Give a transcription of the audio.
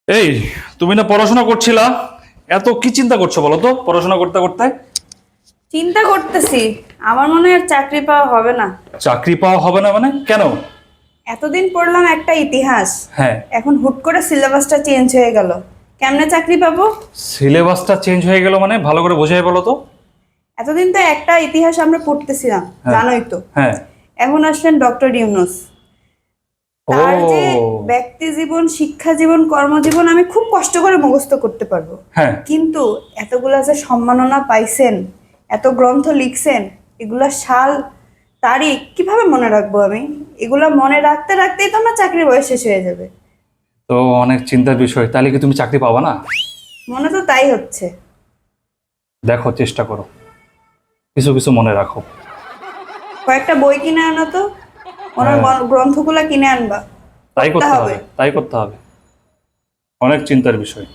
এই, তুমি না পড়াশোনা করছিলা? এত কি চিন্তা করছো বলো তো পড়াশোনা করতে করতে? চিন্তা করতেছি, আমার মনে হয় আর চাকরি পাওয়া হবে না। চাকরি পাওয়া হবে না মানে কেন? এতদিন পড়লাম একটা ইতিহাস, হ্যাঁ। এখন হুট করে সিলেবাসটা চেঞ্জ হয়ে গেল, কেমনে চাকরি পাবো? সিলেবাসটা চেঞ্জ হয়ে গেল মানে ভালো করে বোঝাই বলো তো। এতদিন তো একটা ইতিহাস আমরা পড়তেছিলাম, হ্যাঁ। জানোই তো। হ্যাঁ। এখন আসলেন ডক্টর ইউনূস। ও। তার যে ব্যক্তি জীবন, শিক্ষা জীবন, কর্মজীবন আমি খুব কষ্ট করে মুখস্থ করতে পারবো। হ্যাঁ। কিন্তু এতগুলা যে সম্মাননা পাইছেন, এত গ্রন্থ লিখছেন, এগুলা সাল তারিখ কিভাবে মনে রাখবো আমি? এগুলা মনে রাখতে রাখতেই তো আমার চাকরির বয়স শেষ হয়ে যাবে। তো অনেক চিন্তার বিষয়, তাহলে কি তুমি চাকরি পাবা না? মনে তো তাই হচ্ছে। দেখো, চেষ্টা করো, কিছু কিছু মনে রাখো। কয়েকটা বই কিনে আনো তো, ওনার হ্যাঁ। গ্রন্থগুলা কিনে আনবা। তাই পড়তে করতে হবে, তাই করতে হবে। অনেক চিন্তার বিষয়।